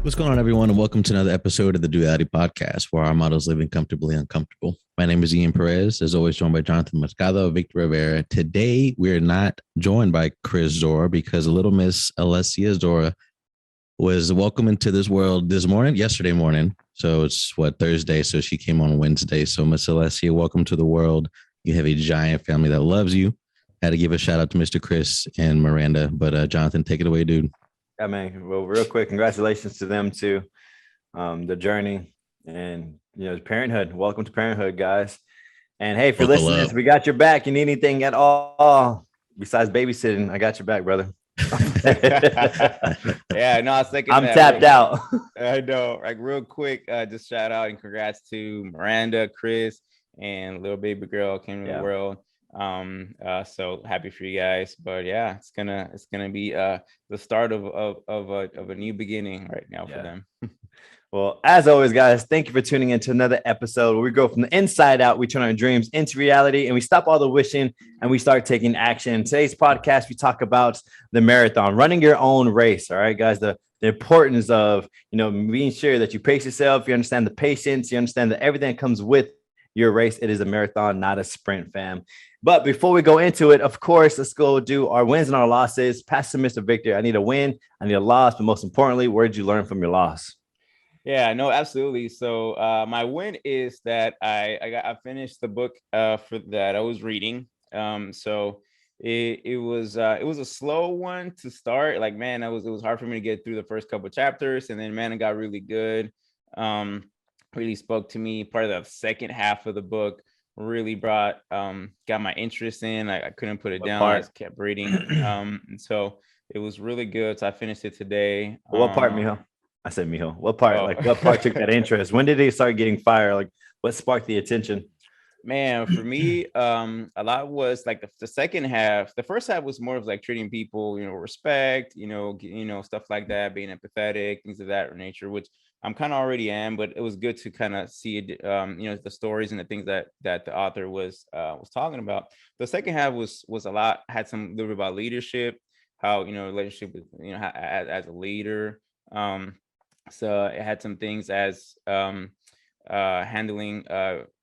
What's going on, everyone, and welcome to another episode of the Dudeality podcast, where our motto is living comfortably uncomfortable. My name is Ian Perez, as always, joined by Jonathan Moscato, Victor Rivera. Today, we're not joined by Chris Zora because little Miss Alessia Zora was welcomed into this world yesterday morning. So it's Thursday. So she came on Wednesday. So Miss Alessia, welcome to the world. You have a giant family that loves you. Had to give a shout out to Mr. Chris and Miranda, but Jonathan, take it away, dude. Yeah, man. Well, real quick, congratulations to them too. The journey and parenthood. Welcome to parenthood, guys. And hey, if you're listening, we got your back. You need anything at all besides babysitting, I got your back, brother. Yeah, no, I was thinking I'm tapped out. I know. Like real quick, just shout out and congrats to Miranda, Chris, and little baby girl came to the world. So happy for you guys. But yeah, it's gonna be the start of a new beginning right now for them. Well, as always, guys, thank you for tuning in to another episode where we go from the inside out, we turn our dreams into reality, and we stop all the wishing and we start taking action. In today's podcast, we talk about the marathon, running your own race. All right, guys, the importance of being sure that you pace yourself, you understand the patience, you understand that everything that comes with your race. It is a marathon, not a sprint, fam. But before we go into it, of course, let's go do our wins and our losses. Pastor Mr. Victor, I need a win, I need a loss, but most importantly, where did you learn from your loss? Yeah, no, absolutely. So my win is that I finished the book for that I was reading. So it was a slow one to start. Like, man, it was hard for me to get through the first couple of chapters, and then man, it got really good. Really spoke to me. Part of the second half of the book really got my interest in. I couldn't put it down. I just kept reading. And so it was really good. So I finished it today. What part, Mijo? I said Mijo. What part? Like, what part took that interest? When did he start getting fire? Like, what sparked the attention? Man, for me, a lot was like the second half. The first half was more of like treating people, respect, stuff like that, being empathetic, things of that nature, which I'm kind of already am. But it was good to kind of see it, the stories and the things that the author was talking about. The second half was a lot, had some little bit about leadership, how relationship with as a leader. So it had some things as handling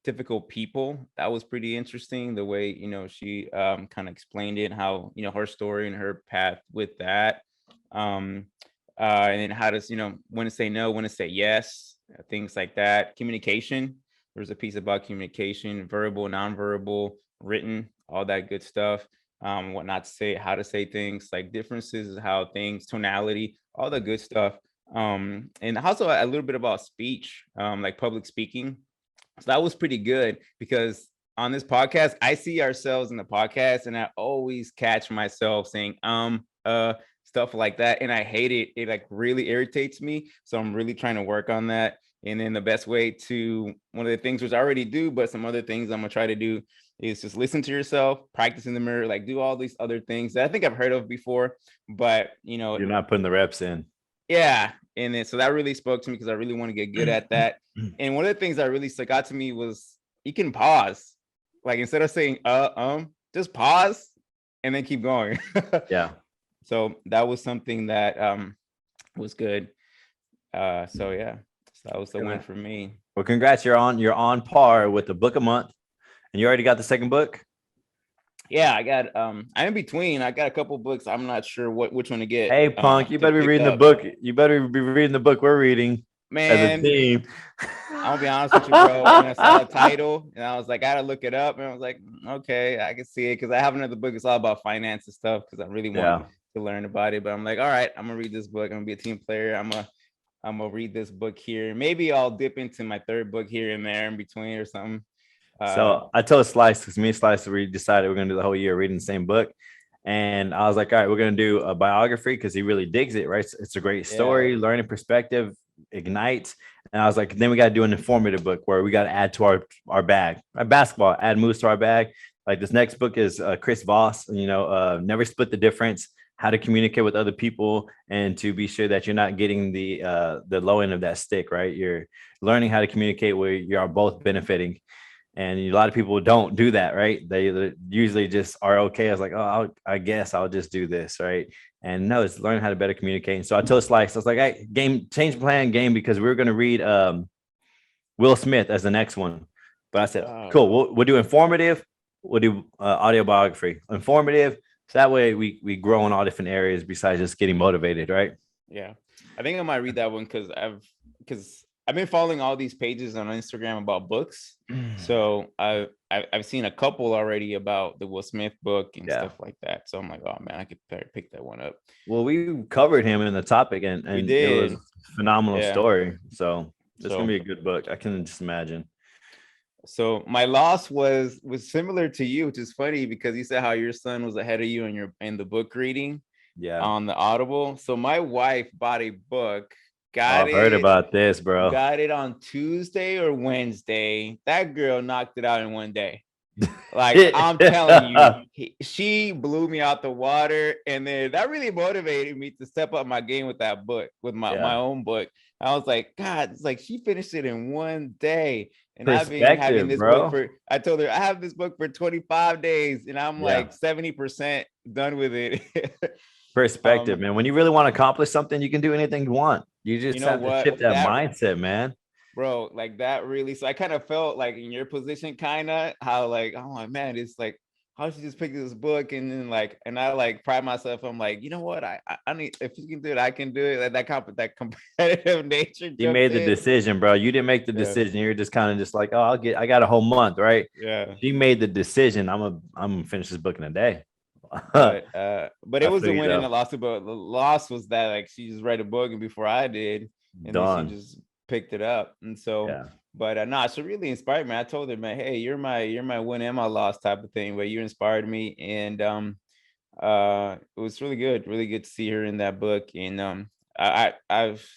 difficult people. That was pretty interesting, the way she kind of explained it, how her story and her path with that, and then how does when to say no, when to say yes, things like that. Communication, there's a piece about communication, verbal, nonverbal, written, all that good stuff. What not to say, how to say things, like differences, how things, tonality, all the good stuff. And also a little bit about speech, like public speaking. So that was pretty good, because on this podcast, I see ourselves in the podcast and I always catch myself saying, stuff like that. And I hate it. It like really irritates me. So I'm really trying to work on that. And then the best way to, one of the things which I already do, but some other things I'm gonna try to do is just listen to yourself, practice in the mirror, like do all these other things that I think I've heard of before, but you're not putting the reps in. Yeah. And then, so that really spoke to me because I really want to get good at that. And one of the things that really stuck out to me was you can pause, like instead of saying, just pause and then keep going. Yeah. So that was something that was good. So yeah, so that was the win for me. Well, congrats. You're on par with the book a month, and you already got the second book. Yeah, I got I'm in between. I got a couple books. I'm not sure which one to get. Hey, punk, you better be reading the book. You better be reading the book we're reading. Man, as a team. I'll be honest with you, bro. When I saw the title and I was like, I gotta look it up, and I was like, okay, I can see it, because I have another book. It's all about finance and stuff, because I really want to learn about it. But I'm like, all right, I'm gonna read this book. I'm gonna be a team player. I'm gonna read this book here. Maybe I'll dip into my third book here and there in between or something. So I told Slice, because me and Slice, we decided we're going to do the whole year reading the same book. And I was like, all right, we're going to do a biography, because he really digs it, right? It's a great story, learning perspective, ignites. And I was like, then we got to do an informative book where we got to add to our bag, our basketball, add moves to our bag. Like this next book is Chris Voss, Never Split the Difference, how to communicate with other people and to be sure that you're not getting the low end of that stick, right? You're learning how to communicate where you are both benefiting. And a lot of people don't do that, right? They usually just are okay. I was like, oh, I guess I'll just do this, right? And no, it's learning how to better communicate. And so I told Slice, I was like, hey, change plan game, because we were going to read Will Smith as the next one. But I said, cool, we'll do informative. We'll do audio biography. Informative. So that way we grow in all different areas besides just getting motivated, right? Yeah. I think I might read that one because I've been following all these pages on Instagram about books. So I've seen a couple already about the Will Smith book and stuff like that. So I'm like, oh man, I could pick that one up. Well, we covered him in the topic, and we did. It was a phenomenal story. So it's gonna be a good book. I can just imagine. So my loss was similar to you, which is funny because you said how your son was ahead of you in the book reading. Yeah. On the Audible. So my wife bought a book. I've heard about this, bro. Got it on Tuesday or Wednesday. That girl knocked it out in one day. Like I'm telling you, she blew me out the water, and then that really motivated me to step up my game with that book, with my own book. I was like, God, it's like she finished it in one day, and I've been having this book for. I told her I have this book for 25 days, and I'm like 70% done with it. Perspective, man. When you really want to accomplish something, you can do anything you want. You just have to shift that mindset, man. Bro, like that really. So I kind of felt like in your position, kind of how like, oh my man, it's like how she just picked this book, and then like, and I like pride myself. I'm like, you know what? I need, if you can do it, I can do it. Like that competitive nature. You made the decision, bro. You didn't make the decision. You're just kind of just like, oh, I got a whole month, right? Yeah. She made the decision. I'm gonna finish this book in a day. But it was a win and a loss. But the loss was that like she just read a book and before I did, and then she just picked it up. And so, but no, she really inspired me. I told her, man, hey, you're my win and my loss type of thing. But you inspired me, and it was really good to see her in that book. And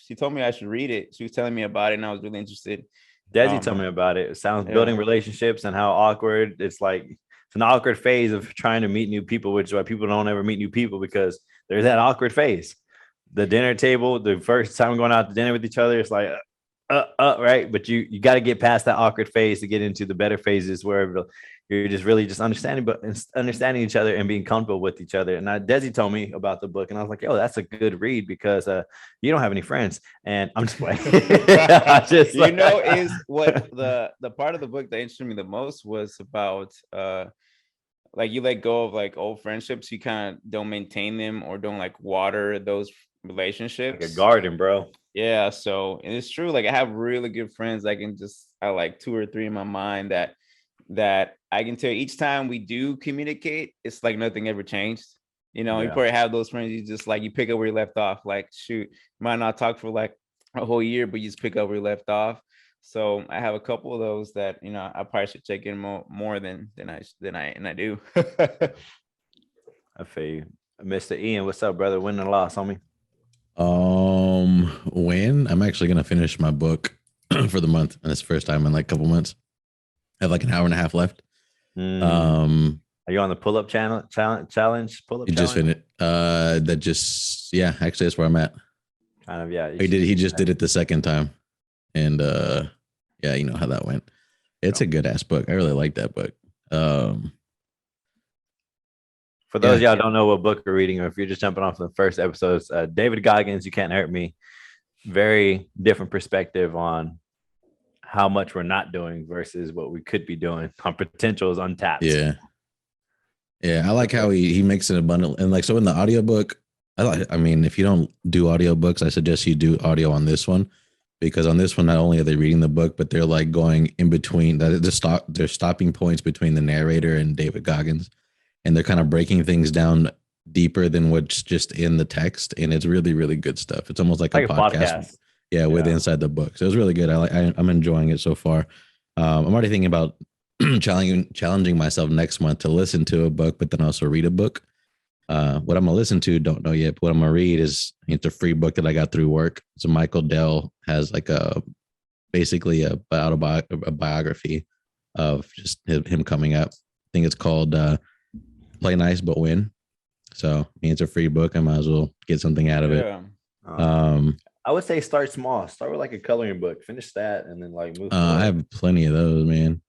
she told me I should read it. She was telling me about it, and I was really interested. Desi told me about it. It sounds building relationships and how awkward it's like. It's an awkward phase of trying to meet new people, which is why people don't ever meet new people, because there's that awkward phase. The dinner table, the first time going out to dinner with each other, it's like, right? But you got to get past that awkward phase to get into the better phases where you're just really just understanding each other and being comfortable with each other. And Desi told me about the book, and I was like, yo, that's a good read because you don't have any friends. And I'm just like, is what the part of the book that interested me the most was about like you let go of like old friendships. You kind of don't maintain them or don't like water those relationships. Like a garden, bro. Yeah. So, and it's true. Like I have really good friends. I like 2 or 3 in my mind that I can tell each time we do communicate, it's like nothing ever changed. You know, you probably have those friends you just like, you pick up where you left off. Like, shoot, you might not talk for like a whole year, but you just pick up where you left off. So I have a couple of those that, you know, I probably should check in more than I do. I feel you. Mr. Ian, what's up, brother? Win and loss, homie? When I'm actually going to finish my book for the month, and it's the first time in like a couple months. I have like an hour and a half left. Are you on the pull-up challenge? Pull-up he just finished. Actually, that's where I'm at. Kind of, yeah. He just did it the second time, and you know how that went. It's a good ass book. I really like that book. For those of y'all don't know what book we're reading, or if you're just jumping off the first episodes, David Goggins, You Can't Hurt Me. Very different perspective on how much we're not doing versus what we could be doing. Our potential is untapped. Yeah. I like how he makes it a bundle. And like, so in the audiobook, I mean, if you don't do audiobooks, I suggest you do audio on this one, because on this one, not only are they reading the book, but they're like going in between they're stopping points between the narrator and David Goggins. And they're kind of breaking things down deeper than what's just in the text. And it's really, really good stuff. It's almost like a podcast. With inside the book. So it was really good. I'm enjoying it so far. I'm already thinking about challenging myself next month to listen to a book, but then also read a book. What I'm gonna listen to, don't know yet. But what I'm gonna read it's a free book that I got through work. So Michael Dell has like basically a biography of just him coming up. I think it's called Play Nice But Win. So it's a free book. I might as well get something out of it. I would say start small. Start with like a coloring book. Finish that and then like move. I have plenty of those, man.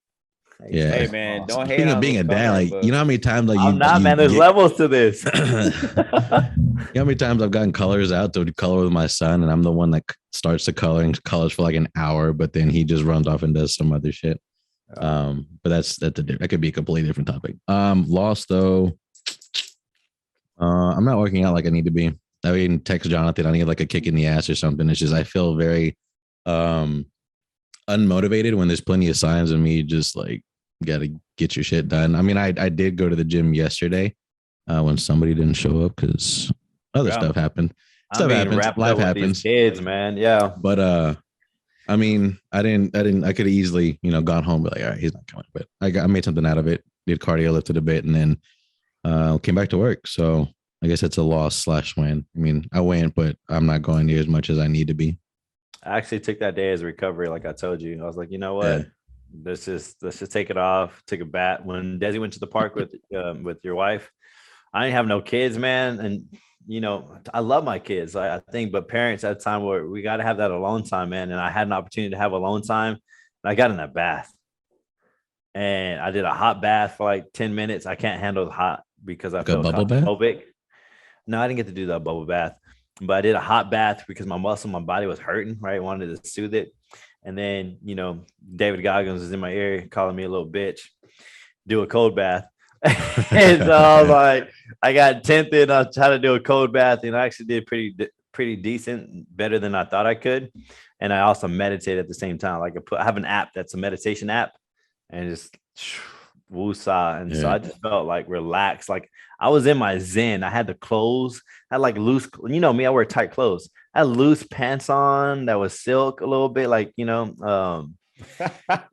Yeah. Hey man, don't hate Speaking of on being a those dad, coloring like books. you know how many times like I'm not, man. There's levels to this. You know how many times I've gotten colors out to color with my son, and I'm the one that starts the coloring colors for like an hour, but then he just runs off and does some other shit. But that could be a completely different topic. Lost though. I'm not working out like I need to be. I mean, text Jonathan. I need like a kick in the ass or something. It's just I feel very unmotivated when there's plenty of signs of me just like gotta get your shit done. I mean, I did go to the gym yesterday when somebody didn't show up because other stuff happened. Stuff happens. Life happens. Kids, man. Yeah. But I mean, I could have easily, gone home, but like, all right, he's not coming. But I made something out of it. Did cardio, lifted a bit, and then came back to work. So I guess it's a loss/win. I mean, I went, but I'm not going near as much as I need to be. I actually took that day as a recovery, like I told you. I was like, you know what? Yeah. Let's just take it off. Take a bat. When Desi went to the park with your wife, I didn't have no kids, man, and I love my kids. I think, but parents at a time where we got to have that alone time, man. And I had an opportunity to have alone time, and I got in that bath, and I did a hot bath for like 10 minutes. I can't handle the hot because I felt claustrophobic. No, I didn't get to do that bubble bath, but I did a hot bath because my body was hurting, right? I wanted to soothe it. And then, David Goggins was in my ear calling me a little bitch, do a cold bath. And so I was like, I got tempted. I tried to do a cold bath, and I actually did pretty decent, better than I thought I could. And I also meditate at the same time. Like I have an app that's a meditation app, and just woosah. And so I just felt like relaxed. Like I was in my zen. I had the clothes. I had like loose, me, I wear tight clothes. I had loose pants on that was silk a little bit, like, you go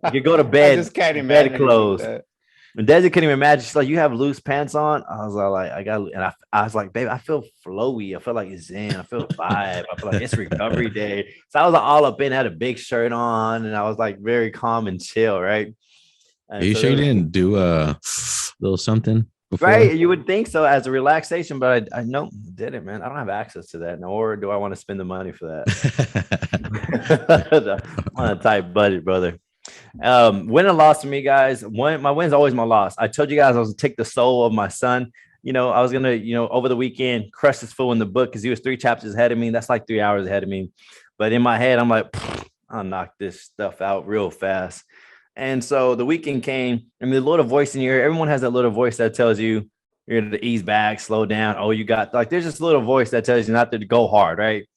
to bed, I just can't imagine bed clothes. And Desi couldn't even imagine. She's like, you have loose pants on? I was like, I was like, babe, I feel flowy. I feel like it's zen. I feel vibe. I feel like it's recovery day. So I was like, all up in, had a big shirt on, and I was like very calm and chill, right? And are you sure you didn't do a little something before? Right? You would think so as a relaxation, but I know didn't, man. I don't have access to that, nor do I want to spend the money for that. I'm on a tight budget, brother. Win and loss to me, guys. My win's always my loss. I told you guys I was gonna take the soul of my son. I was gonna, over the weekend, crush this fool in the book because he was 3 chapters ahead of me. That's like 3 hours ahead of me. But in my head, I'm like, I'll knock this stuff out real fast. And so the weekend came, and the little voice in your ear, everyone has that little voice that tells you you're going to ease back, slow down. Oh, you got like, there's this little voice that tells you not to go hard, right?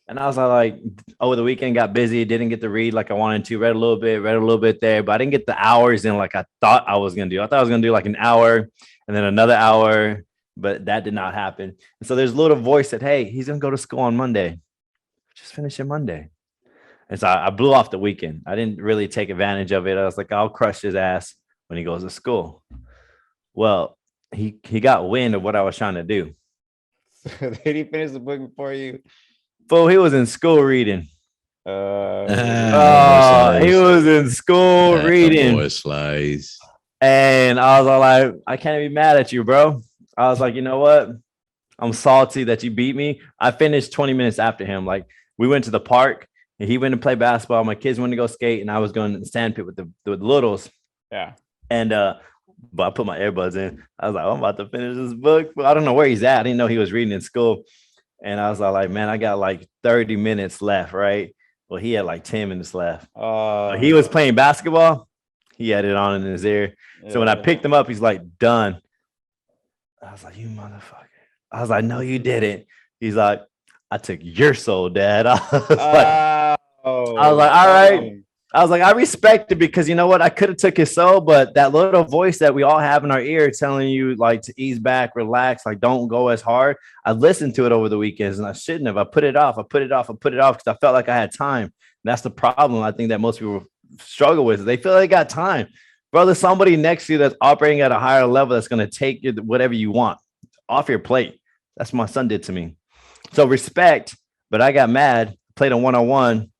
And I was like, over the weekend, got busy, didn't get to read like I wanted to, read a little bit there, but I didn't get the hours in like I thought I was going to do. I thought I was going to do like an hour and then another hour, but that did not happen. And so there's a little voice that, hey, he's going to go to school on Monday. Just finish it Monday. And so I blew off the weekend. I didn't really take advantage of it. I was like, I'll crush his ass when he goes to school. Well, he got wind of what I was trying to do. So did he finish the book before you? Fool, he was in school reading. He was in school reading. Boy slice. And I was all like, I can't be mad at you, bro. I was like, you know what? I'm salty that you beat me. I finished 20 minutes after him. Like we went to the park. He went to play basketball. My kids went to go skate, and I was going to the sand pit with the littles. Yeah. And but I put my earbuds in. I was like, I'm about to finish this book. But I don't know where he's at. I didn't know he was reading in school. And I was like, man, I got like 30 minutes left, right? Well, he had like 10 minutes left. He was playing basketball. He had it on in his ear. Yeah. So when I picked him up, he's like, done. I was like, you motherfucker. I was like, no, you didn't. He's like, I took your soul, Dad. I was like, all right. I was like, I respect it because you know what? I could have took his soul, but that little voice that we all have in our ear telling you like to ease back, relax, like don't go as hard. I listened to it over the weekends and I shouldn't have. I put it off because I felt like I had time. And that's the problem I think that most people struggle with. They feel they got time. Brother, somebody next to you that's operating at a higher level that's going to take you whatever you want off your plate. That's what my son did to me. So respect, but I got mad, played a one-on-one.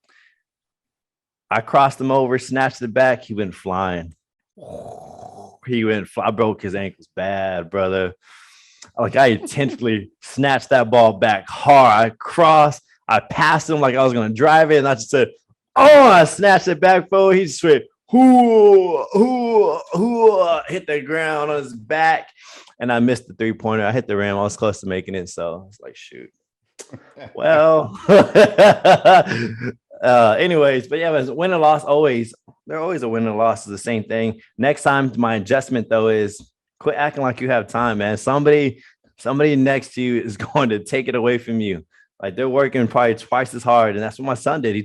I crossed him over, snatched it back. He went flying. I broke his ankles bad, brother. Like I intentionally snatched that ball back hard. I crossed, I passed him like I was going to drive it. And I just said, oh, I snatched it back, bro. He just went, hit the ground on his back, and I missed the 3-pointer. I hit the rim. I was close to making it, so I was like, shoot. Well, anyways, but yeah, win and loss always. They're always a win and loss is the same thing. Next time, my adjustment though is quit acting like you have time, man. Somebody next to you is going to take it away from you. Like they're working probably twice as hard, and that's what my son did. He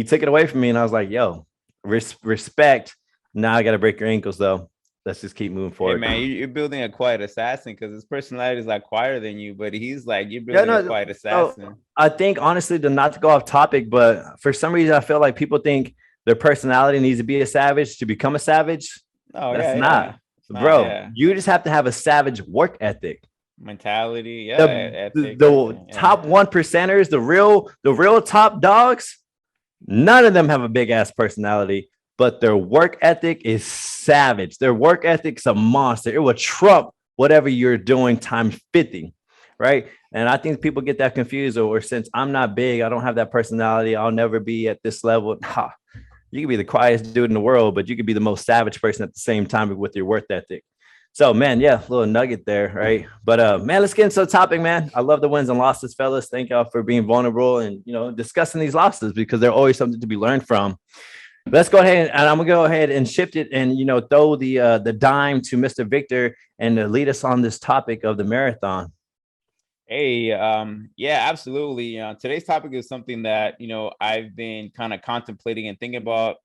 took it away from me, and I was like, yo, respect. Now I got to break your ankles though. Let's just keep moving forward. Hey man, you're building a quiet assassin because his personality is like quieter than you, but he's like you're building a quiet assassin. I think honestly, not to go off topic, but for some reason I feel like people think their personality needs to be a savage to become a savage. Oh, that's not. Bro, you just have to have a savage work ethic. Mentality, the top 1%ers, the real top dogs, none of them have a big ass personality, but their work ethic is savage. Their work ethic's a monster. It will trump whatever you're doing times 50, right? And I think people get that confused, or since I'm not big, I don't have that personality, I'll never be at this level. You can be the quietest dude in the world, but you could be the most savage person at the same time with your work ethic. So, man, yeah, little nugget there, right? But, man, let's get into the topic, man. I love the wins and losses, fellas. Thank y'all for being vulnerable and, discussing these losses because they're always something to be learned from. Let's go ahead and I'm going to go ahead and shift it and, throw the dime to Mr. Victor and lead us on this topic of the marathon. Hey, yeah, absolutely. Today's topic is something that, I've been kind of contemplating and thinking about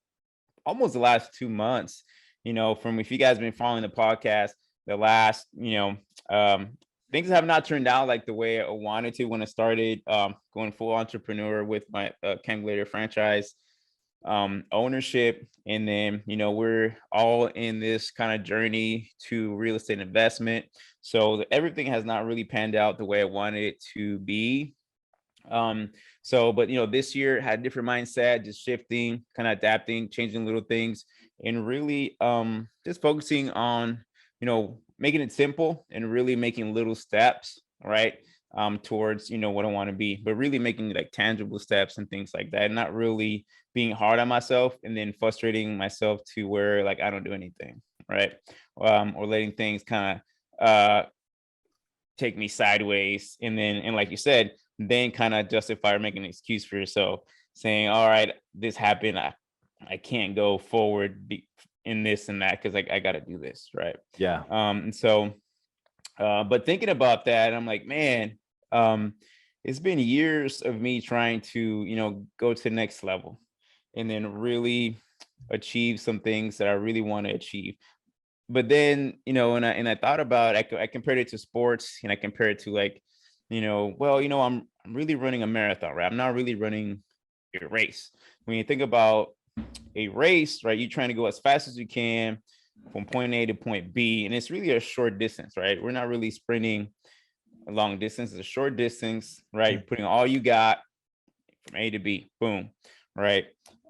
almost the last 2 months. From if you guys have been following the podcast, the last, things have not turned out like the way I wanted to when I started going full entrepreneur with my Cangulator franchise ownership. And then, we're all in this kind of journey to real estate investment. So everything has not really panned out the way I wanted it to be. But this year had a different mindset, just shifting, kind of adapting, changing little things, and really just focusing on, making it simple and really making little steps, right? Towards, what I want to be, but really making like tangible steps and things like that, and not really being hard on myself and then frustrating myself to where like I don't do anything, right? Or letting things kind of take me sideways, and like you said, then kind of justify or make an excuse for yourself, saying, all right, this happened, I can't go forward in this and that because I got to do this, right? Yeah. But thinking about that, I'm like, man, it's been years of me trying to, go to the next level and then really achieve some things that I really want to achieve. But then, and I thought about, I compared it to sports, and I compared it to like, I'm really running a marathon, right? I'm not really running a race. When you think about a race, right, you're trying to go as fast as you can from point A to point B, and it's really a short distance, right? We're not really sprinting a long distance. It's a short distance, right? You're putting all you got from A to B, boom, right?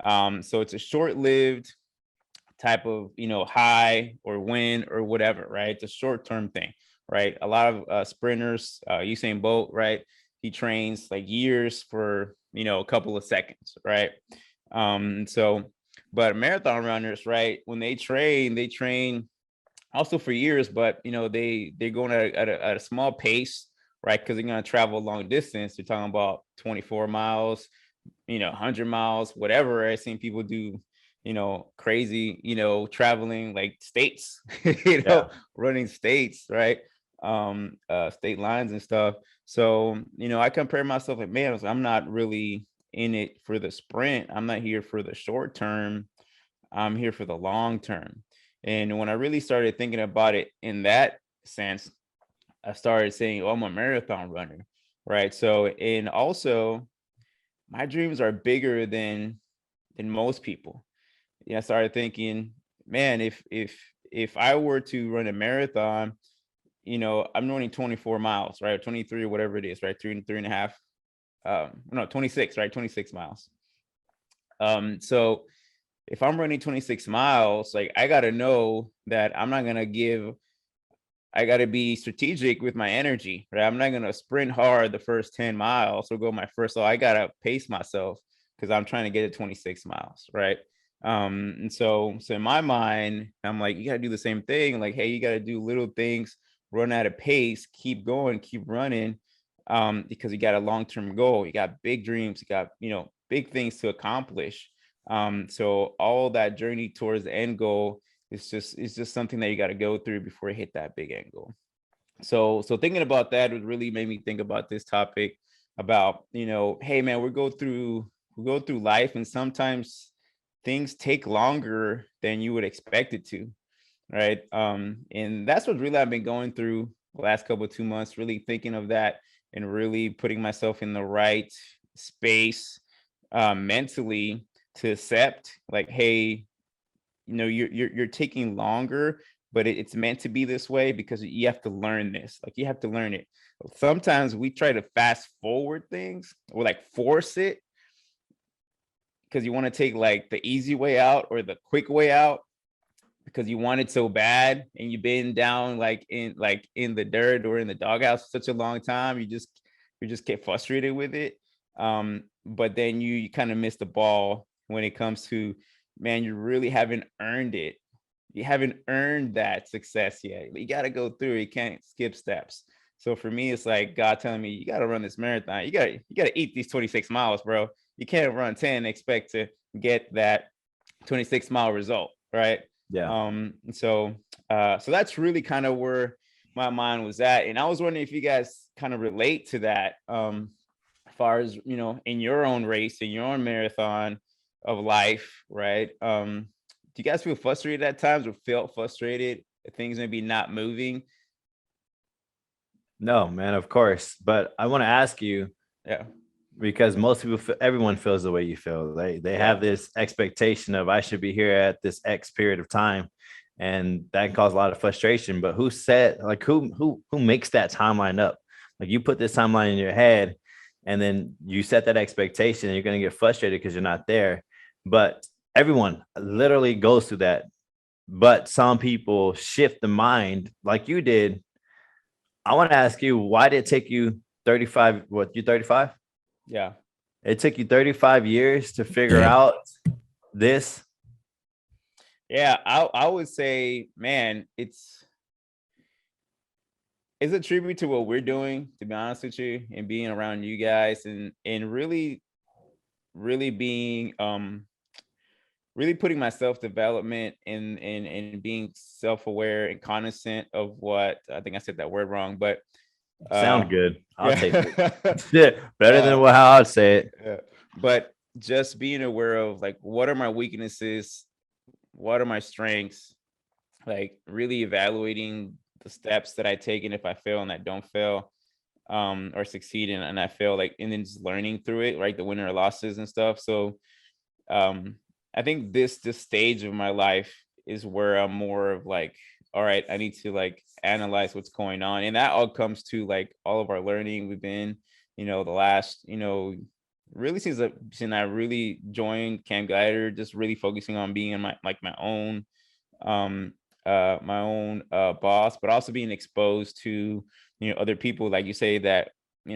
So it's a short-lived type of, high or win or whatever, right? It's a short-term thing, right? A lot of sprinters, Usain Bolt, right? He trains like years for, a couple of seconds, right? But marathon runners, right? When they train also for years, but they're going at a small pace, right? Because they're going to travel a long distance. They're talking about 24 miles, 100 miles, whatever. I've seen people do, crazy, traveling like states, running states, right? State lines and stuff. So, I compare myself like, man, I'm not really in it for the sprint. I'm not here for the short term. I'm here for the long term. And when I really started thinking about it in that sense, I started saying, oh, I'm a marathon runner, right? So, and also my dreams are bigger than most people. I started thinking, man, if I were to run a marathon, I'm running 24 miles, right? 23 or whatever it is, right? Three and a half. 26, right? 26 miles. So if I'm running 26 miles, like I got to know that I'm not going to I got to be strategic with my energy, right? I'm not going to sprint hard the first 10 miles or go my first. So I got to pace myself because I'm trying to get to 26 miles, right? And so in my mind, I'm like, you got to do the same thing. Like, hey, you got to do little things, run at a pace, keep going, keep running, because you got a long-term goal. You got big dreams. You got, big things to accomplish. So all that journey towards the end goal is just something that you got to go through before you hit that big end goal. So thinking about that would really made me think about this topic about, hey man, we go through life, and sometimes things take longer than you would expect it to, right? And that's what really I've been going through the last couple of 2 months, really thinking of that and really putting myself in the right space, mentally, to accept, like, hey, you're taking longer, but it's meant to be this way because you have to learn this. Like, you have to learn it. Sometimes we try to fast forward things or like force it because you want to take like the easy way out or the quick way out because you want it so bad, and you've been down like in the dirt or in the doghouse for such a long time. You just get frustrated with it. But then you kind of miss the ball when it comes to, man, you really haven't earned it. You haven't earned that success yet. You got to go through it. You can't skip steps. So for me, it's like God telling me, you got to run this marathon. You got to eat these 26 miles, bro. You can't run 10 and expect to get that 26-mile result, right? Yeah. So that's really kind of where my mind was at. And I was wondering if you guys kind of relate to that, as far as, in your own race, in your own marathon of life, right? Do you guys feel frustrated at times, or felt frustrated at things maybe not moving? No, man, of course. But I want to ask you, Yeah. because most people, everyone feels the way you feel. They have this expectation of, I should be here at this X period of time, and that can cause a lot of frustration. But who said, like, who makes that timeline up? Like, you put this timeline in your head, and then you set that expectation, and you're going to get frustrated because you're not there. But everyone literally goes through that. But some people shift the mind like you did. I want to ask you, why did it take you 35? What, you 35? Yeah. It took you 35 years to figure Yeah. out this. Yeah. I would say, man, it's a tribute to what we're doing, to be honest with you, and being around you guys, and really, really being really putting my self-development and being self-aware and cognizant of what, I think I said that word wrong, but Sound good. I'll take yeah. it. Better than how I'd say it. Yeah. But just being aware of, like, what are my weaknesses, what are my strengths, like really evaluating the steps that I take, and if I fail and I don't fail, or succeed and I fail, like, and then just learning through it, right? The win or losses and stuff. So I think this stage of my life is where I'm more of like, all right, I need to like analyze what's going on. And that all comes to like all of our learning. We've been, the last, really since I really joined Camp Guider, just really focusing on being in my own boss, but also being exposed to, other people, like you say, that,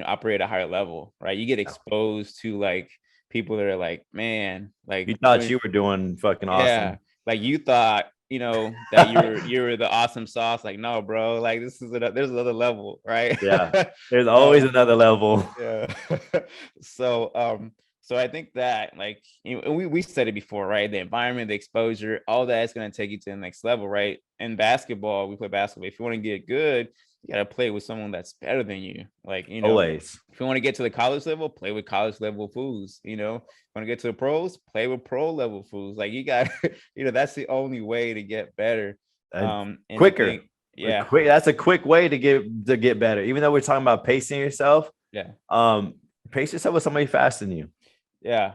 operate at a higher level, right? You get exposed to like people that are like, man, like, You thought you were doing fucking yeah, awesome. like you thought, that you're the awesome sauce. Like, no, bro, like there's another level, right? Yeah. There's always another level. Yeah. So I think that, like, and we said it before, right? The environment, the exposure, all that is going to take you to the next level, right? In basketball, we play basketball. If you want to get good, you got to play with someone that's better than you. Like, Always. if you want to get to the college level, play with college level fools. Want to get to the pros, play with pro level fools. Like, you got, that's the only way to get better. And Quicker. Yeah. That's a quick way to get better. Even though we're talking about pacing yourself. Yeah. Pace yourself with somebody faster than you. Yeah.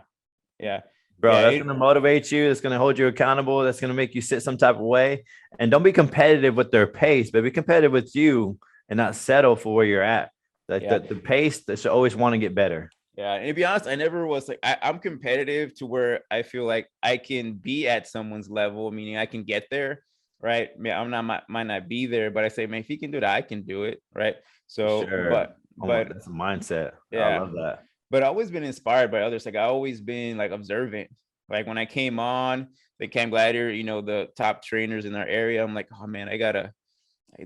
Yeah. Bro, Yeah, that's going to motivate you. It's going to hold you accountable. That's going to make you sit some type of way. And don't be competitive with their pace, but be competitive with you and not settle for where you're at. The pace that should always want to get better. Yeah. And to be honest, I never was like, I'm competitive to where I feel like I can be at someone's level, meaning I can get there. Right. I mean, might not be there, but I say, man, if he can do it, I can do it. Right. So, sure. but that's a mindset. Yeah. I love that. But I've always been inspired by others. Like, I've always been like observant. Like when I came on the Camp Gladiator, you know, the top trainers in our area, I'm like, oh man,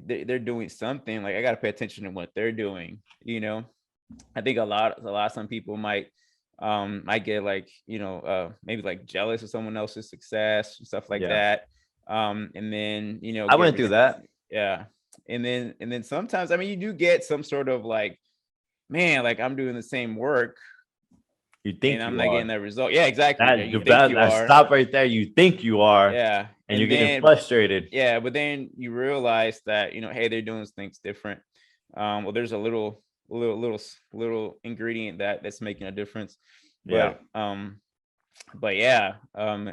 they're doing something. Like I gotta pay attention to what they're doing. You know, I think a lot of some people might get like, you know, maybe like jealous of someone else's success and stuff like that. And then, you know, I went through that. Yeah. And then sometimes, I mean, you do get some sort of like, man, like I'm doing the same work. You think and I'm not getting that result. Yeah, exactly. Stop right there. You think you are. Yeah. And you're getting frustrated. Yeah. But then you realize that, you know, hey, they're doing things different. Well, there's a little ingredient that's making a difference. But yeah. I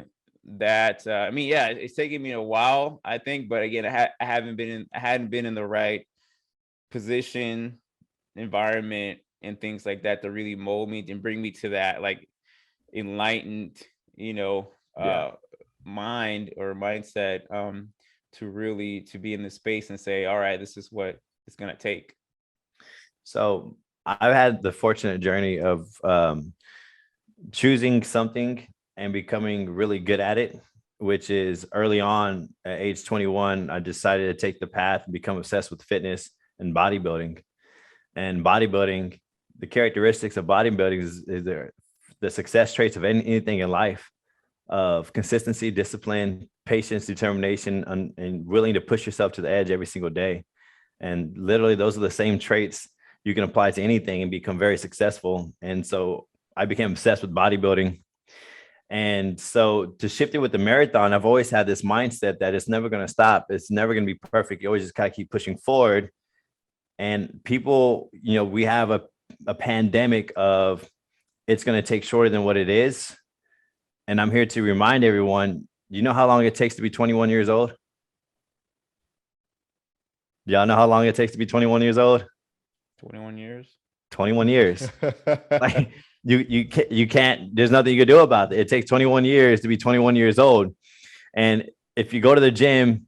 mean, yeah, it's taken me a while, I think, but again, I hadn't been in the right position, environment, and things like that to really mold me and bring me to that like enlightened, you know, mind or mindset, to be in this space and say, all right, this is what it's gonna take. So I've had the fortunate journey of choosing something and becoming really good at it, which is early on at age 21, I decided to take the path and become obsessed with fitness and bodybuilding. And bodybuilding, the characteristics of bodybuilding is the success traits of anything in life, of consistency, discipline, patience, determination, and willing to push yourself to the edge every single day. And literally those are the same traits you can apply to anything and become very successful. And so I became obsessed with bodybuilding. And so to shift it with the marathon, I've always had this mindset that it's never going to stop. It's never going to be perfect. You always just kind of keep pushing forward. And people, you know, we have a pandemic of it's going to take shorter than what it is. And I'm here to remind everyone, you know how long it takes to be 21 years old? Y'all know how long it takes to be 21 years old? 21 years. 21 years. Like, you can't, there's nothing you can do about it. It takes 21 years to be 21 years old. And if you go to the gym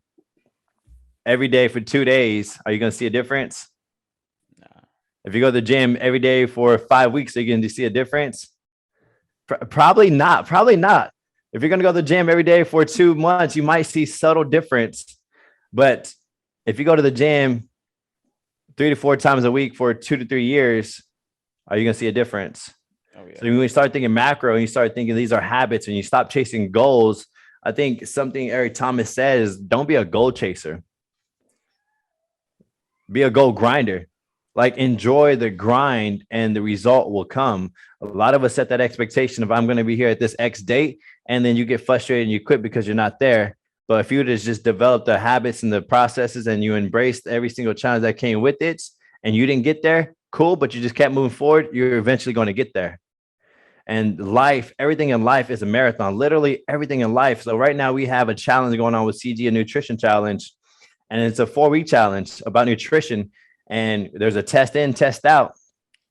every day for 2 days, are you going to see a difference? No. If you go to the gym every day for 5 weeks, are you going to see a difference? Probably not. If you're going to go to the gym every day for 2 months, you might see subtle difference. But if you go to the gym 3 to 4 times a week for 2 to 3 years, are you going to see a difference? Oh, yeah. So when you start thinking macro and you start thinking these are habits and you stop chasing goals, I think something Eric Thomas says, don't be a goal chaser. Be a goal grinder. Like, enjoy the grind and the result will come. A lot of us set that expectation of I'm going to be here at this X date, and then you get frustrated and you quit because you're not there. But if you just develop the habits and the processes and you embraced every single challenge that came with it and you didn't get there, cool, but you just kept moving forward, you're eventually going to get there. And life, everything in life is a marathon, literally everything in life. So right now we have a challenge going on with CG, a nutrition challenge, and it's a 4-week challenge about nutrition. And there's a test in, test out.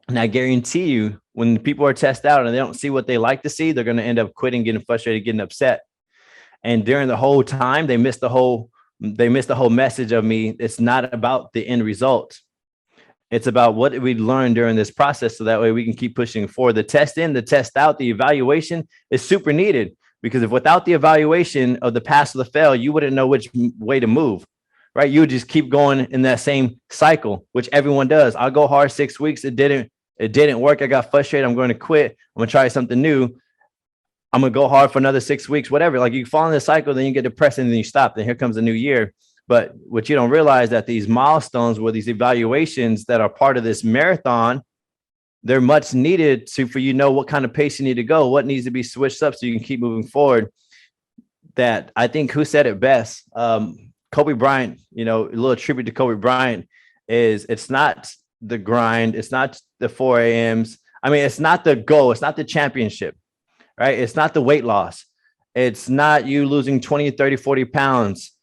And I guarantee you, when people are tested out and they don't see what they like to see, they're going to end up quitting, getting frustrated, getting upset. And during the whole time, they missed the whole message of me. It's not about the end result. It's about what we learned during this process. So that way we can keep pushing forward. The test in, the test out, the evaluation is super needed, because if without the evaluation of the pass or the fail, you wouldn't know which way to move, right? You would just keep going in that same cycle, which everyone does. I'll go hard 6 weeks. It didn't work. I got frustrated. I'm going to quit. I'm going to try something new. I'm going to go hard for another 6 weeks, whatever. Like, you fall in the cycle, then you get depressed and then you stop. Then here comes a new year. But what you don't realize, that these milestones, where these evaluations that are part of this marathon, they're much needed for you to know what kind of pace you need to go, what needs to be switched up so you can keep moving forward. That, I think, who said it best? Kobe Bryant, a little tribute to Kobe Bryant is, it's not the grind. It's not the 4 a.m.s. I mean, it's not the goal. It's not the championship, right? It's not the weight loss. It's not you losing 20, 30, 40 pounds.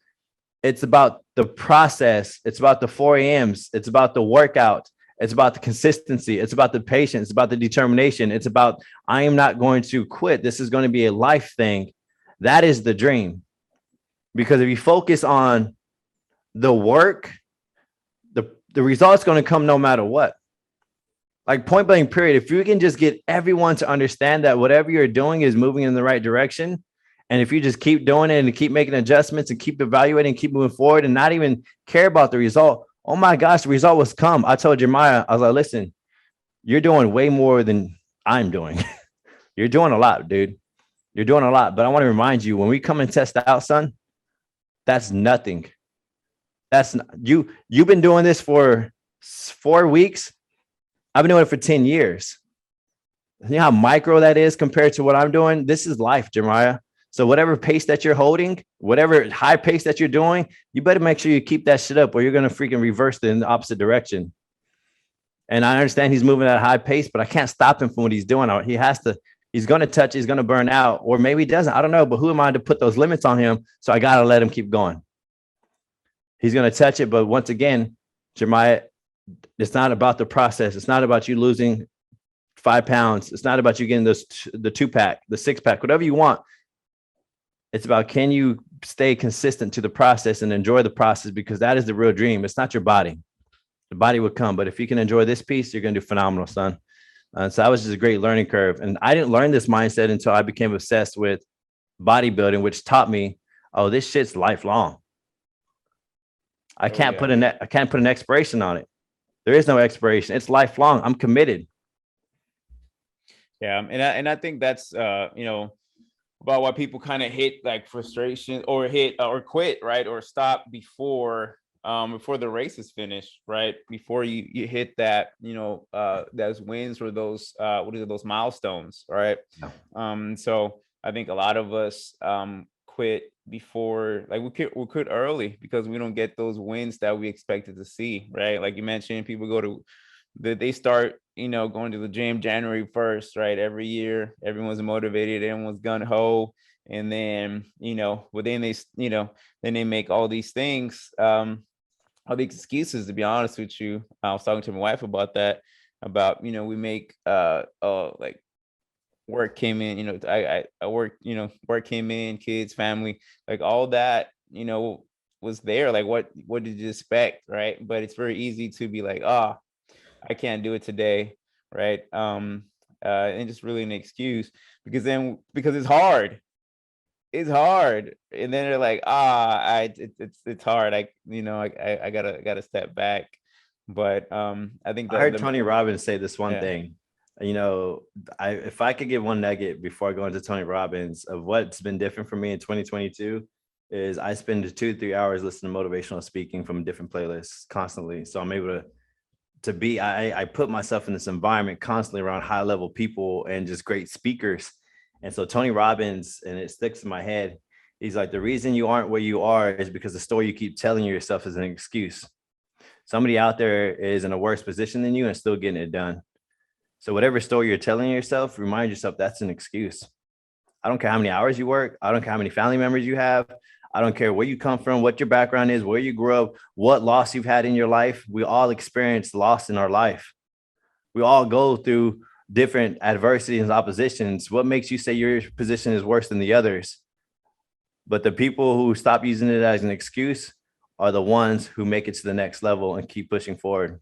It's about the process. It's about the 4 a.m.s. It's about the workout. It's about the consistency. It's about the patience. It's about the determination. It's about, I am not going to quit. This is going to be a life thing. That is the dream. Because if you focus on the work, the result's going to come no matter what. Like point blank period. If you can just get everyone to understand that whatever you're doing is moving in the right direction, and if you just keep doing it and keep making adjustments and keep evaluating, keep moving forward and not even care about the result, oh my gosh, the result was come. I told Jeremiah, I was like, listen, you're doing way more than I'm doing. You're doing a lot, dude. You're doing a lot. But I want to remind you, when we come and test out, son, that's nothing. That's not, you've been doing this for 4 weeks. I've been doing it for 10 years. You know how micro that is compared to what I'm doing? This is life, Jeremiah. So whatever pace that you're holding, whatever high pace that you're doing, you better make sure you keep that shit up or you're going to freaking reverse it in the opposite direction. And I understand he's moving at a high pace, but I can't stop him from what he's doing. He's going to touch, he's going to burn out, or maybe he doesn't. I don't know, but who am I to put those limits on him? So I got to let him keep going. He's going to touch it. But once again, Jeremiah, it's not about the process. It's not about you losing 5 pounds. It's not about you getting the 2-pack, the 6-pack, whatever you want. It's about, can you stay consistent to the process and enjoy the process, because that is the real dream. It's not your body. The body would come. But if you can enjoy this piece, you're going to do phenomenal, son. So that was just a great learning curve. And I didn't learn this mindset until I became obsessed with bodybuilding, which taught me, oh, this shit's lifelong. I can't put an expiration on it. There is no expiration. It's lifelong. I'm committed. Yeah. And I think that's, about why people kind of hit like frustration or hit or quit, right? Or stop before the race is finished, right? Before you hit that, those wins or those, those milestones, right? Yeah. So I think a lot of us quit before, like we quit early because we don't get those wins that we expected to see, right? Like you mentioned, people they start, going to the gym January 1st, right? Every year, everyone's motivated, everyone's gung-ho. And then, but then they make all these things, all the excuses, to be honest with you. I was talking to my wife about that, we make, like work came in, I work, work came in, kids, family, like all that, was there. Like, what did you expect? Right. But it's very easy to be like, I can't do it today, right? And just really an excuse because it's hard. It's hard, and then they're like, it's hard. I gotta step back. But I think I heard Tony Robbins say this one thing. If I could get one nugget before I go into Tony Robbins of what's been different for me in 2022 is I spend 2-3 hours listening to motivational speaking from different playlists constantly. So I'm able to be, I put myself in this environment constantly around high level people and just great speakers. And so Tony Robbins, and it sticks in my head, he's like, the reason you aren't where you are is because the story you keep telling yourself is an excuse. Somebody out there is in a worse position than you and still getting it done. So whatever story you're telling yourself, remind yourself that's an excuse. I don't care how many hours you work. I don't care how many family members you have. I don't care where you come from, what your background is, where you grew up, what loss you've had in your life. We all experience loss in our life. We all go through different adversities and oppositions. What makes you say your position is worse than the others? But the people who stop using it as an excuse are the ones who make it to the next level and keep pushing forward.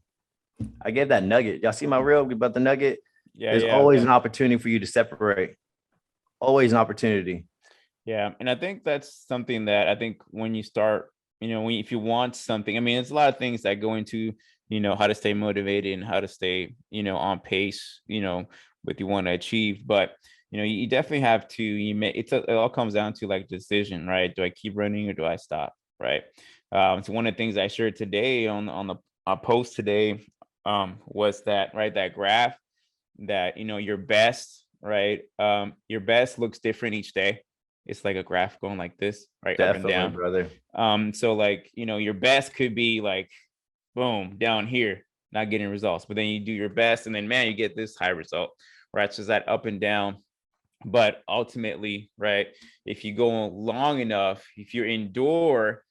I gave that nugget. Y'all see my reel about the nugget? Yeah. There's always an opportunity for you to separate. Always an opportunity. Yeah. And I think that's something that I think when you start, if you want something, I mean, it's a lot of things that go into, how to stay motivated and how to stay, on pace, what you want to achieve. But, you definitely have to, it all comes down to like decision, right? Do I keep running or do I stop? Right. So one of the things I shared today on the post today was that, right, that graph that, your best, right? Your best looks different each day. It's like a graph going like this, right? Definitely, up and down. Brother. So like, your best could be like, boom, down here, not getting results. But then you do your best and then, man, you get this high result, right? So it's that up and down. But ultimately, right, if you go long enough, if you endure,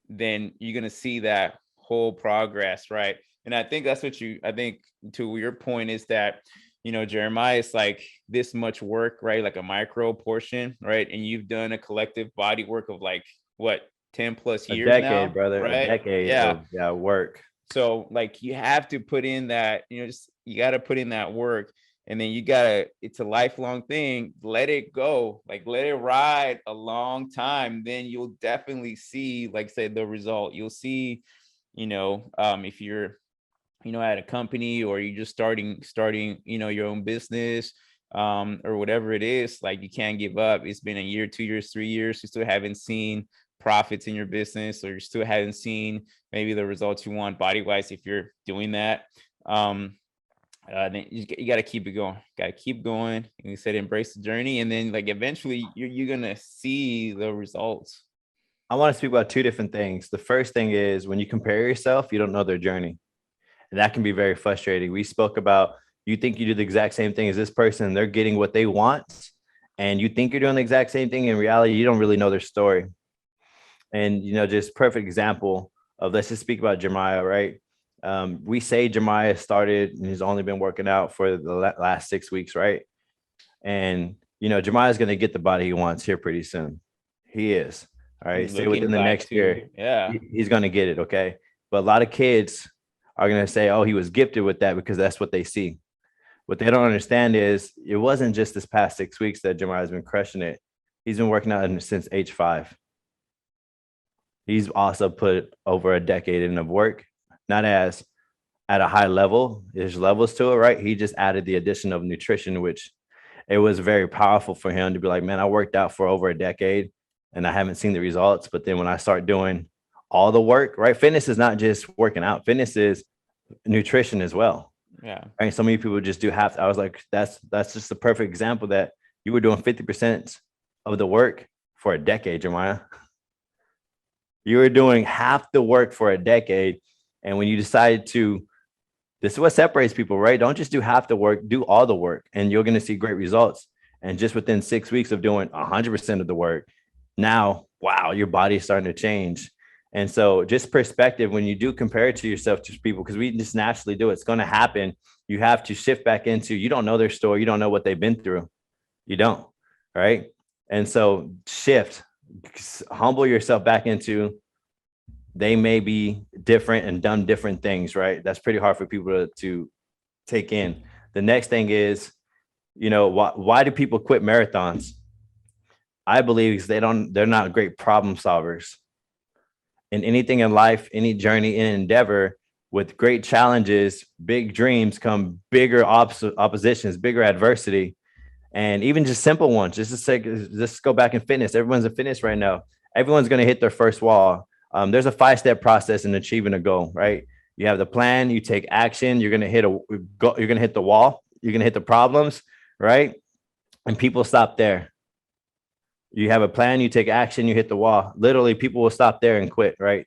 then you're going to see that whole progress, right? And I think that's what I think to your point is that, Jeremiah, is like this much work, right? Like a micro portion, right? And you've done a collective body work of like, what, 10 plus years now? A decade, now, brother. Right? A decade of work. So like you have to put in that, you got to put in that work. And then it's a lifelong thing. Let it go, like let it ride a long time. Then you'll definitely see, like say, the result. You'll see, if you're, at a company, or you're just starting, your own business, or whatever it is, like you can't give up. It's been a year, 2 years, 3 years. You still haven't seen profits in your business, or you still haven't seen maybe the results you want body wise. If you're doing that, then you got to keep it going. Got to keep going. And you said embrace the journey, and then like eventually you're gonna see the results. I want to speak about two different things. The first thing is when you compare yourself, you don't know their journey, and that can be very frustrating. We spoke about, you think you do the exact same thing as this person, and they're getting what they want, and you think you're doing the exact same thing. In reality, you don't really know their story. And just perfect example of, let's just speak about Jeremiah, right? We say Jeremiah started and he's only been working out for the last 6 weeks, right? And Jeremiah is going to get the body he wants here pretty soon. He is. All right. Say within the next year. Yeah. He's going to get it. Okay. But a lot of kids are going to say, oh, he was gifted with that, because that's what they see. What they don't understand is it wasn't just this past 6 weeks that Jeremiah has been crushing it. He's been working out since age 5. He's also put over a decade in of work, not as at a high level. There's levels to it, right? He just added the addition of nutrition, which it was very powerful for him to be like, man, I worked out for over a decade and I haven't seen the results. But then when I start doing all the work, right? Fitness is not just working out. Fitness is nutrition as well. Yeah. Right. So many people just do half. I was like, that's just the perfect example that you were doing 50% of the work for a decade, Jeremiah. You were doing half the work for a decade. And when you decide to, this is what separates people, right? Don't just do half the work, do all the work, and you're going to see great results. And just within 6 weeks of doing 100% of the work, now, wow, your body is starting to change. And so just perspective, when you do compare it to yourself to people, because we just naturally do, it's going to happen. You have to shift back into, you don't know their story. You don't know what they've been through. You don't, right? And so shift, humble yourself back into, they may be different and done different things, right? That's pretty hard for people to take in. The next thing is, why do people quit marathons? I believe they're not great problem solvers. In anything in life, any journey, any endeavor, with great challenges, big dreams come bigger oppositions, bigger adversity, and even just simple ones. Just go back in fitness. Everyone's in fitness right now. Everyone's going to hit their first wall. There's a 5-step process in achieving a goal, right? You have the plan, you take action, you're going to hit the wall, you're going to hit the problems, right? And people stop there. You have a plan, you take action, you hit the wall. Literally, people will stop there and quit, right?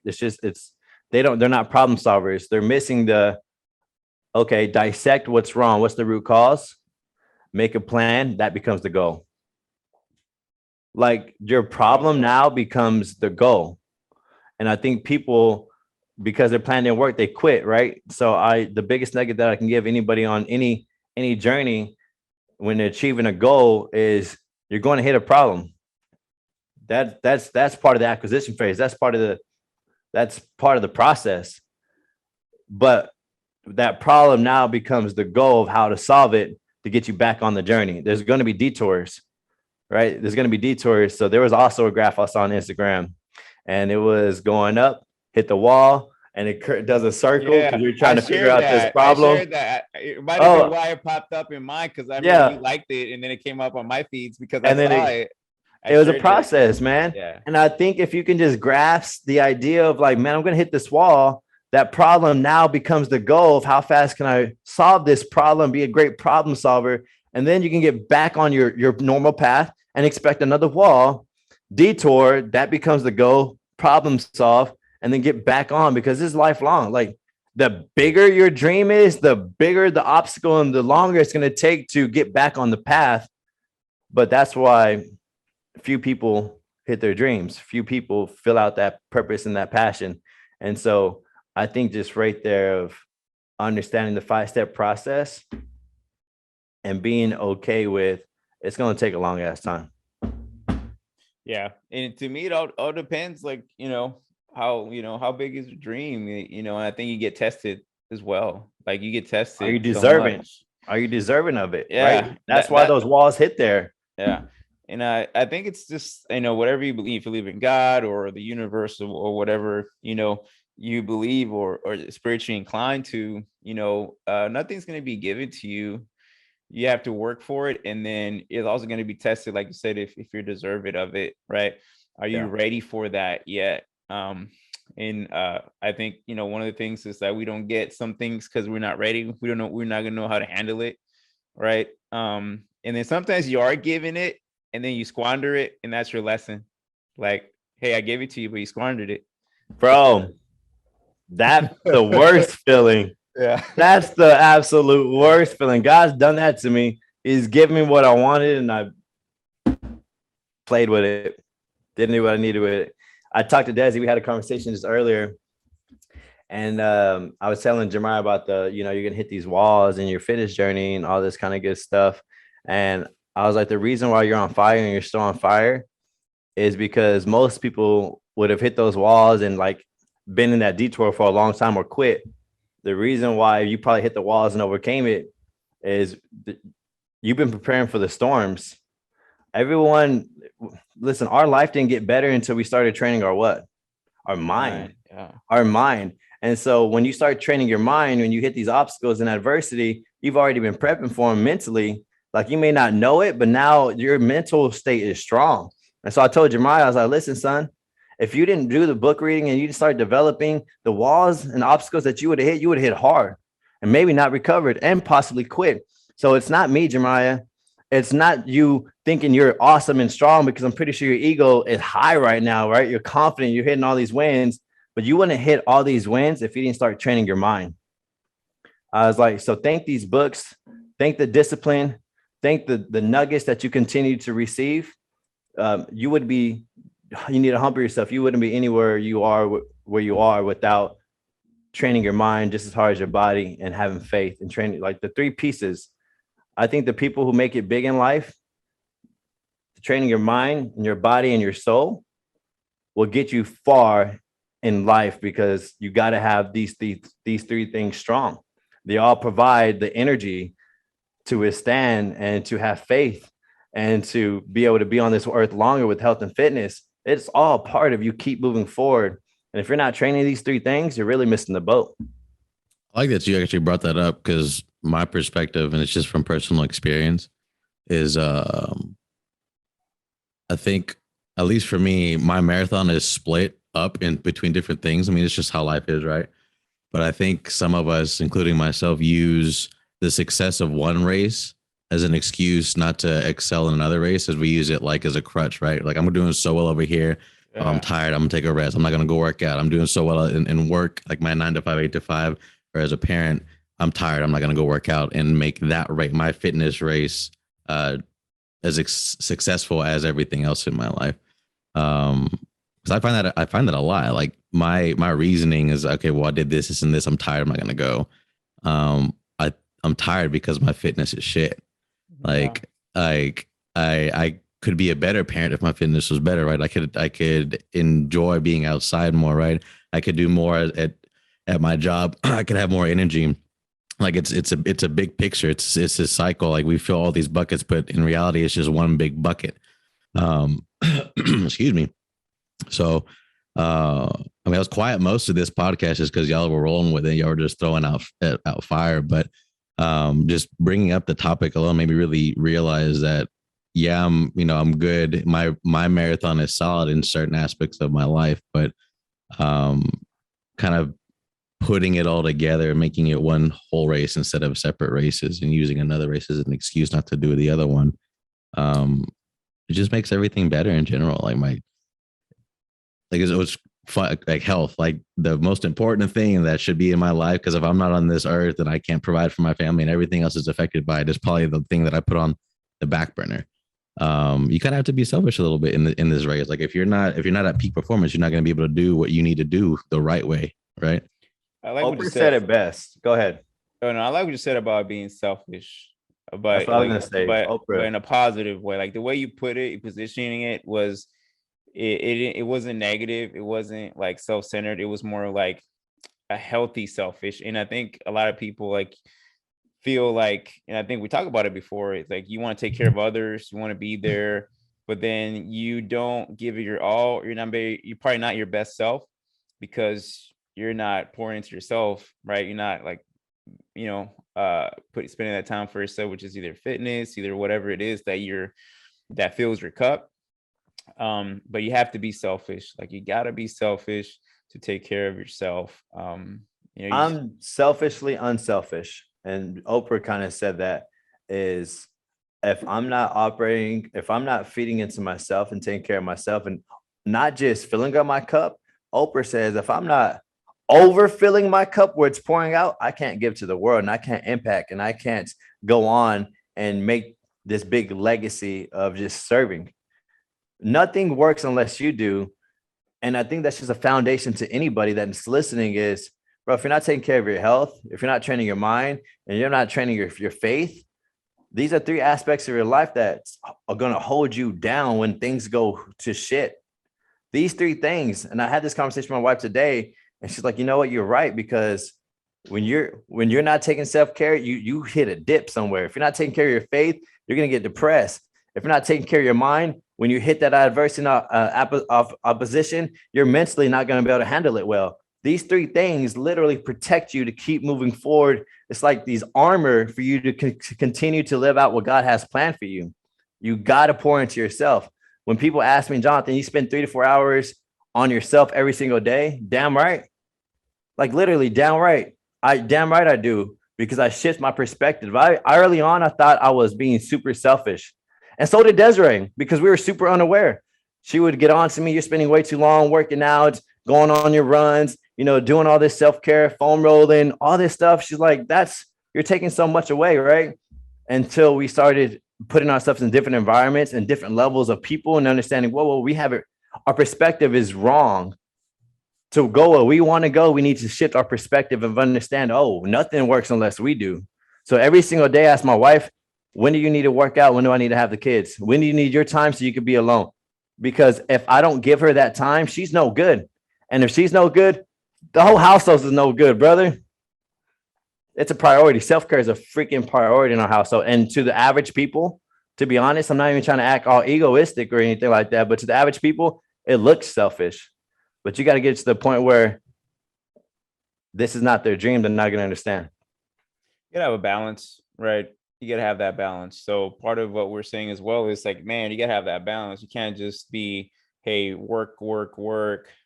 They're not problem solvers. They're missing dissect what's wrong. What's the root cause? Make a plan. That becomes the goal. Like, your problem now becomes the goal. And I think people, because their plan didn't work, they quit, right? So the biggest nugget that I can give anybody on any journey when they're achieving a goal is, you're going to hit a problem. That's part of the acquisition phase. That's part of the process. But that problem now becomes the goal of how to solve it to get you back on the journey. There's going to be detours, right? There's going to be detours. So there was also a graph I saw on Instagram, and it was going up, hit the wall, and it does a circle because you're trying to figure out this problem. I shared that. It might have been why it popped up in mine, because I really liked it, and then it came up on my feeds because I saw it. It was a process, man. Yeah. And I think if you can just grasp the idea of like, man, I'm going to hit this wall, that problem now becomes the goal of how fast can I solve this problem, be a great problem solver. And then you can get back on your normal path and expect another wall, detour, that becomes the goal, problem solve, and then get back on, because this is lifelong. Like, the bigger your dream is, the bigger the obstacle and the longer it's going to take to get back on the path. But that's why few people hit their dreams. Few people fill out that purpose and that passion. And so I think just right there of understanding the 5-step process and being okay with, it's going to take a long ass time. Yeah. And to me, it all depends. Like, how big is your dream? And I think you get tested as well. Like you get Are you tested so deserving? much. Are you deserving of it? Yeah, Right. That's why those walls hit there. yeah. And I think it's just, whatever you believe, if you believe in God or the universe or whatever, you believe or spiritually inclined to, nothing's going to be given to you. You have to work for it. And then it's also going to be tested, like you said, if you're deserving of it, right? Are you ready for that yet? And I think, one of the things is that we don't get some things because we're not ready. We're not going to know how to handle it. Right. And then sometimes you are giving it and then you squander it. And that's your lesson. Like, hey, I gave it to you, but you squandered it. Bro, that's the worst feeling. Yeah. That's the absolute worst feeling. God's done that to me. He's given me what I wanted and I played with it. Didn't do what I needed with it. I talked to Desi. We had a conversation just earlier. And I was telling Jeremiah about you're going to hit these walls in your fitness journey and all this kind of good stuff. And I was like, the reason why you're on fire and you're still on fire is because most people would have hit those walls and like been in that detour for a long time or quit. The reason why you probably hit the walls and overcame it is you've been preparing for the storms. Everyone, listen, our life didn't get better until we started training our mind. Yeah. Our mind. And so when you start training your mind, when you hit these obstacles and adversity, you've already been prepping for them mentally. Like you may not know it, but now your mental state is strong. And so I told Jeremiah, I was like, listen, son, if you didn't do the book reading and you didn't start developing the walls and obstacles that you would have hit hard and maybe not recovered and possibly quit. So it's not me, Jeremiah. It's not you thinking you're awesome and strong because I'm pretty sure your ego is high right now, right? You're confident, you're hitting all these wins, but you wouldn't hit all these wins if you didn't start training your mind. I was like, so thank these books, thank the discipline, thank the nuggets that you continue to receive. You need to humble yourself. You wouldn't be anywhere you are where you are without training your mind just as hard as your body and having faith and training, like the three pieces. I think the people who make it big in life, training your mind and your body and your soul will get you far in life because you got to have these three things strong. They all provide the energy to withstand and to have faith and to be able to be on this earth longer with health and fitness. It's all part of you keep moving forward. And if you're not training these three things, you're really missing the boat. I like that you actually brought that up because my perspective, and it's just from personal experience, is I think, at least for me, my marathon is split up in between different things. I mean, it's just how life is, right? But I think some of us, including myself, use the success of one race as an excuse not to excel in another race, as we use it like as a crutch, right? Like, I'm doing so well over here. Yeah. I'm tired. I'm gonna take a rest. I'm not gonna go work out. I'm doing so well in work, like my 9 to 5, 8 to 5, or as a parent, I'm tired. I'm not gonna go work out and make that rate, my fitness race, as successful as everything else in my life. Because I find that a lot. Like my reasoning is, okay, well, I did this and this. I'm tired. I'm not gonna go. I'm tired because my fitness is shit. Like, I could be a better parent if my fitness was better, right? I could enjoy being outside more, right? I could do more at my job. I could have more energy. Like it's a big picture. It's a cycle. Like we fill all these buckets, but in reality, it's just one big bucket. Excuse me. So, I mean, I was quiet most of this podcast just because y'all were rolling with it. Y'all were just throwing out fire, but just bringing up the topic alone made me really realize that, yeah, I'm good. My marathon is solid in certain aspects of my life, but kind of putting it all together and making it one whole race instead of separate races and using another race as an excuse not to do the other one. It just makes everything better in general. Like it was fun, like health, like the most important thing that should be in my life. Because if I'm not on this earth and I can't provide for my family and everything else is affected by it, it's probably the thing that I put on the back burner. You kind of have to be selfish a little bit in this race. Like if you're not at peak performance, you're not going to be able to do what you need to do the right way, right? I like Oprah what you said it best. Go ahead. Oh, no, I like what you said about being selfish. But that's what I was gonna say. But in a positive way. Like the way you put it, positioning it was, it wasn't negative. It wasn't like self-centered. It was more like a healthy selfish. And I think a lot of people like feel like, and I think we talked about it before, it's like you want to take care of others, you want to be there, but then you don't give it your all. You're probably not your best self because you're not pouring into yourself, right? You're not like, spending that time for yourself, which is either fitness, either whatever it is that fills your cup. But you have to be selfish. Like you gotta be selfish to take care of yourself. I'm selfishly unselfish. And Oprah kind of said that is if I'm not feeding into myself and taking care of myself and not just filling up my cup, Oprah says, if I'm not overfilling my cup where it's pouring out, I can't give to the world and I can't impact and I can't go on and make this big legacy of just serving. Nothing works unless you do. And I think that's just a foundation to anybody that's listening is, bro, if you're not taking care of your health, if you're not training your mind and you're not training your faith, these are 3 aspects of your life that are going to hold you down when things go to shit. These 3 things. And I had this conversation with my wife today, and she's like, you know what? You're right. Because when you're not taking self-care, you hit a dip somewhere. If you're not taking care of your faith, you're going to get depressed. If you're not taking care of your mind, when you hit that adversity of opposition, you're mentally not going to be able to handle it well. These 3 things literally protect you to keep moving forward. It's like these armor for you to continue to live out what God has planned for you. You got to pour into yourself. When people ask me, Jonathan, you spend 3 to 4 hours on yourself every single day? Damn right. Like literally, damn right. I do, because I shift my perspective. Early on, I thought I was being super selfish. And so did Desiree, because we were super unaware. She would get on to me, you're spending way too long working out, going on your runs, doing all this self-care, foam rolling, all this stuff. She's like, you're taking so much away, right? Until we started putting ourselves in different environments and different levels of people and understanding, whoa, we have it. Our perspective is wrong. To go where we want to go, we need to shift our perspective and understand, nothing works unless we do. So every single day, I ask my wife, when do you need to work out? When do I need to have the kids? When do you need your time so you can be alone? Because if I don't give her that time, she's no good. And if she's no good, the whole household is no good, brother. It's a priority. Self-care is a freaking priority in our household. And to the average people, to be honest, I'm not even trying to act all egoistic or anything like that, but to the average people, it looks selfish. But you got to get to the point where this is not their dream. They're not going to understand. You gotta have a balance, right? You gotta have that balance. So part of what we're saying as well is like, man, you gotta have that balance. You can't just be, hey, work,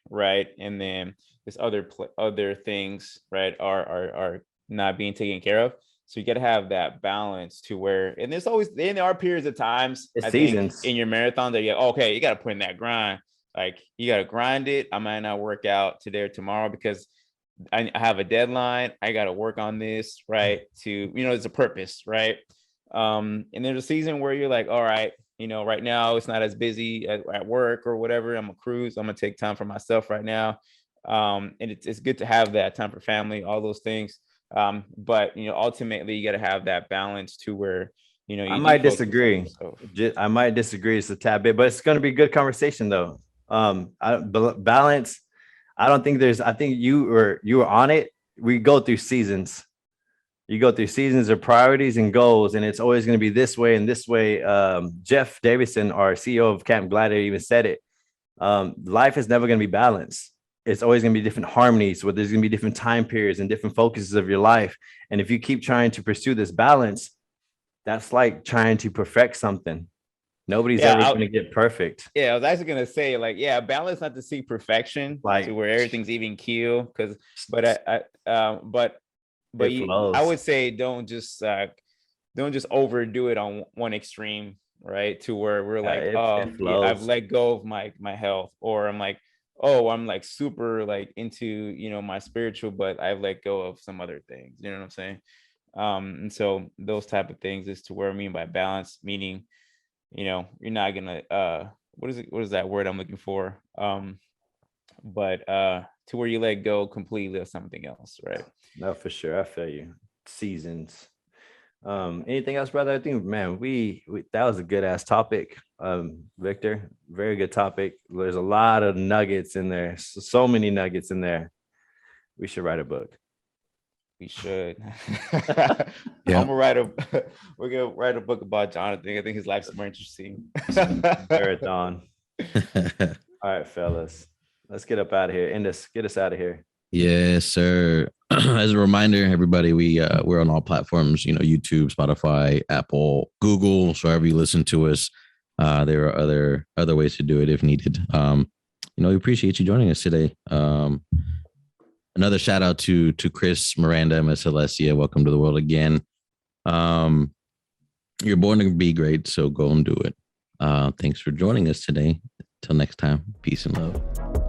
right? And then this other things, right, are not being taken care of. So you gotta have that balance to where, and there are periods of times, It's I seasons. think in your marathon that you gotta put in that grind. Like you gotta grind it. I might not work out today or tomorrow because I have a deadline. I got to work on this, right? It's a purpose, right? And there's a season where you're like, all right, right now it's not as busy at work or whatever. I'm a cruise. I'm gonna take time for myself right now. And it's good to have that time for family, all those things. But ultimately you got to have that balance to where, I might disagree. I might disagree just a tad bit, but it's going to be a good conversation though. Balance. I think you were on it. We go through seasons. You go through seasons of priorities and goals, and it's always going to be this way and this way. Jeff Davidson, our CEO of Camp Gladiator, even said it. Life is never going to be balanced. It's always going to be different harmonies, where there's going to be different time periods and different focuses of your life. And if you keep trying to pursue this balance, that's like trying to perfect something. Nobody's ever going to get perfect. Yeah, I was actually going to say, like, balance not to seek perfection, like to where everything's even keel. But I would say don't just overdo it on one extreme, right? To where we're like, I've let go of my health, or I'm like, I'm like super like into my spiritual, but I've let go of some other things. You know what I'm saying? And so those type of things is to where I mean by balance, meaning you're not gonna what is that word I'm looking for? But to where you let go completely of something else, right? No, for sure. I feel you. Seasons. Anything else, brother? I think, man, we that was a good ass topic. Victor, very good topic. There's a lot of nuggets in there. So many nuggets in there. We should write a book. We should. Yeah. We're gonna write a book about Jonathan. I think his life's more interesting. Marathon. All right, fellas. Let's get up out of here. Get us out of here. Yes, sir. As a reminder, everybody, we're on all platforms, YouTube, Spotify, Apple, Google, so wherever you listen to us. There are other ways to do it if needed. We appreciate you joining us today. Another shout out to Chris, Miranda, and Miss Celestia. Welcome to the world again. You're born to be great, so go and do it. Thanks for joining us today. Till next time, peace and love.